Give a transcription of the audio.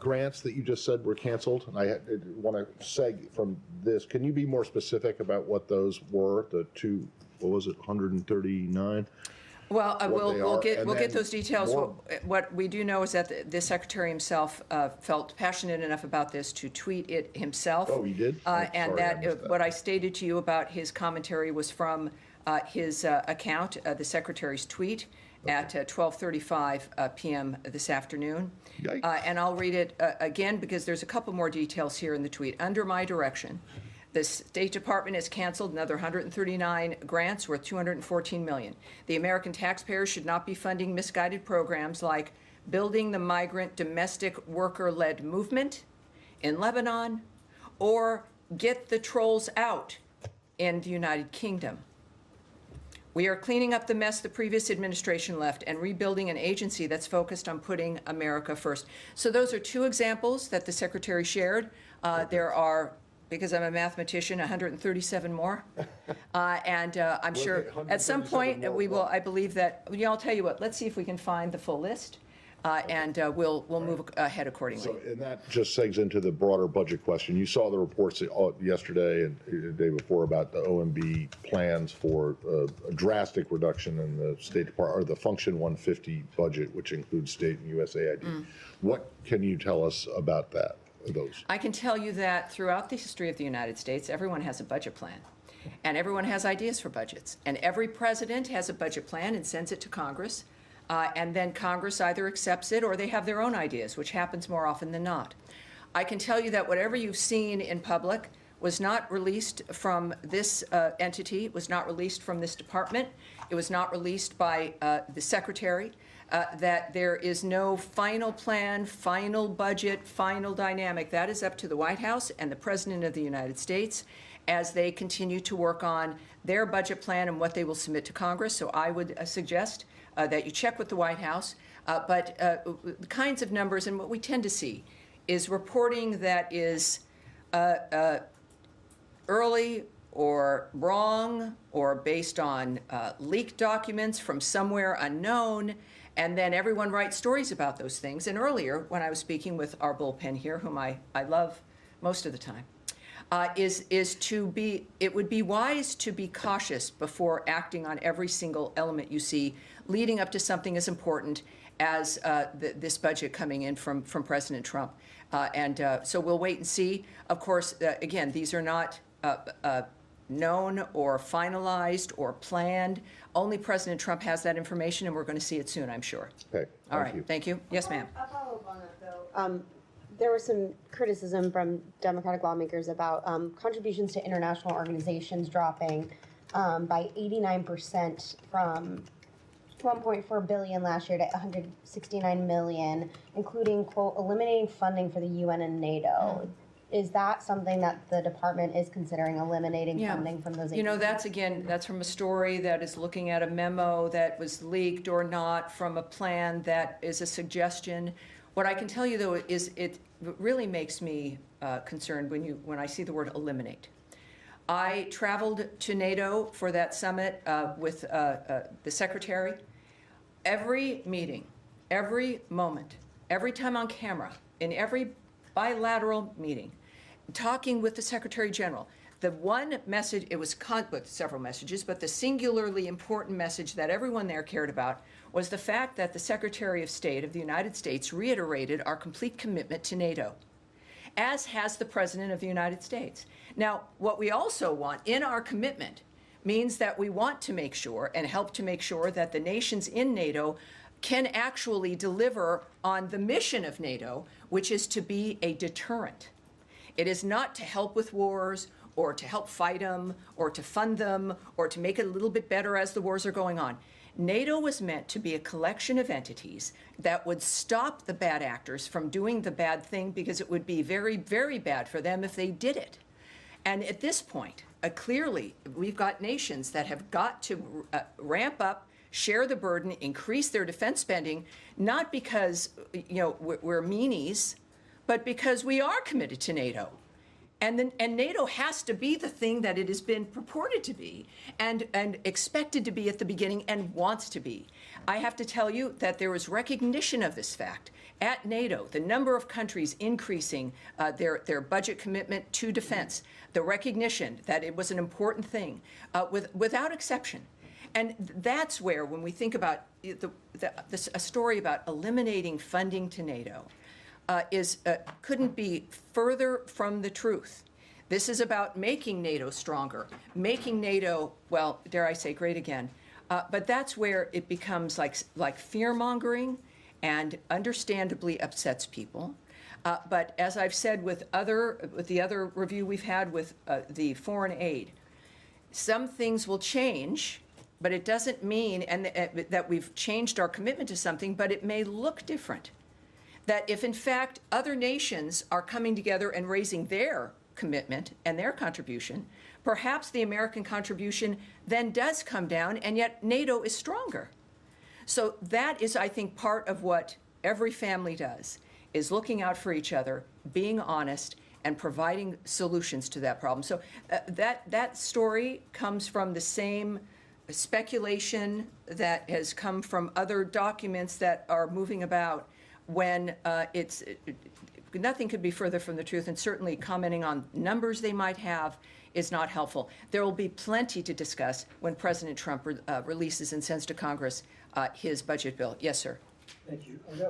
grants that you just said were canceled, and I want to seg from this, can you be more specific about what those were, the two, what was it, 139? Well, we'll get those details. More. What we do know is that the secretary himself felt passionate enough about this to tweet it himself. Oh, he did? And Sorry, that what I stated to you about his commentary was from his account, the secretary's tweet, at 12:35 p.m. this afternoon. And I'll read it again because there's a couple more details here in the tweet. Under my direction, the State Department has canceled another 139 grants worth $214 million. The American taxpayers should not be funding misguided programs like building the migrant domestic worker-led movement in Lebanon or get the trolls out in the United Kingdom. We are cleaning up the mess the previous administration left and rebuilding an agency that's focused on putting America first. So those are two examples that the Secretary shared. There are, because I'm a mathematician, 137 more. And I'm sure at some point we will, I believe that, I'll tell you what, let's see if we can find the full list. And we'll move ahead accordingly. So, and that just segs into the broader budget question. You saw the reports yesterday and the day before about the OMB plans for a drastic reduction in the State Department, or the Function 150 budget, which includes state and USAID. What can you tell us about that? Those? I can tell you that throughout the history of the United States, everyone has a budget plan. And everyone has ideas for budgets. And every president has a budget plan and sends it to Congress. And then Congress either accepts it or they have their own ideas, which happens more often than not. I can tell you that whatever you've seen in public was not released from this entity, was not released from this department, it was not released by the Secretary, that there is no final plan, final budget, final dynamic. That is up to the White House and the President of the United States as they continue to work on their budget plan and what they will submit to Congress. So I would suggest that you check with the White House, but the kinds of numbers and what we tend to see is reporting that is early or wrong or based on leaked documents from somewhere unknown, and then everyone writes stories about those things. And earlier, when I was speaking with our bullpen here, whom I love most of the time, it would be wise to be cautious before acting on every single element you see leading up to something as important as this budget coming in from President Trump. So we'll wait and see. Of course, again, these are not known or finalized or planned. Only President Trump has that information, and we're going to see it soon, I'm sure. Okay. All right. Thank you. Yes, ma'am. I'll follow up on that, though. There was some criticism from Democratic lawmakers about contributions to international organizations dropping by 89% from $1.4 billion last year to $169 million, including, quote, eliminating funding for the UN and NATO. Is that something that the department is considering, eliminating funding from those agencies? You know, that's from a story that is looking at a memo that was leaked or not, from a plan that is a suggestion. What I can tell you, though, is it really makes me concerned when I see the word eliminate. I traveled to NATO for that summit with the secretary. Every meeting, every moment, every time on camera, in every bilateral meeting, talking with the Secretary General, the one message, it was with several messages, but the singularly important message that everyone there cared about was the fact that the Secretary of State of the United States reiterated our complete commitment to NATO, as has the President of the United States. Now, what we also want in our commitment means that we want to make sure and help to make sure that the nations in NATO can actually deliver on the mission of NATO, which is to be a deterrent. It is not to help with wars or to help fight them or to fund them or to make it a little bit better as the wars are going on. NATO was meant to be a collection of entities that would stop the bad actors from doing the bad thing, because it would be very, very bad for them if they did it. And at this point, clearly, we've got nations that have got to ramp up, share the burden, increase their defense spending, not because we're meanies, but because we are committed to NATO. And NATO has to be the thing that it has been purported to be and expected to be at the beginning and wants to be. I have to tell you that there was recognition of this fact. At NATO, the number of countries increasing their budget commitment to defense, the recognition that it was an important thing, without exception. And that's where, when we think about a story about eliminating funding to NATO, couldn't be further from the truth. This is about making NATO stronger, making NATO, well, dare I say, great again. But that's where it becomes like fear-mongering and understandably upsets people. But as I've said with the other review we've had with the foreign aid, some things will change, but it doesn't mean that we've changed our commitment to something, but it may look different. That if, in fact, other nations are coming together and raising their commitment and their contribution, perhaps the American contribution then does come down, and yet NATO is stronger. So that is, I think, part of what every family does, is looking out for each other, being honest, and providing solutions to that problem. So that story comes from the same speculation that has come from other documents that are moving about, when nothing could be further from the truth, and certainly commenting on numbers they might have is not helpful. There will be plenty to discuss when President Trump releases and sends to Congress his budget bill. Yes, sir. Thank you.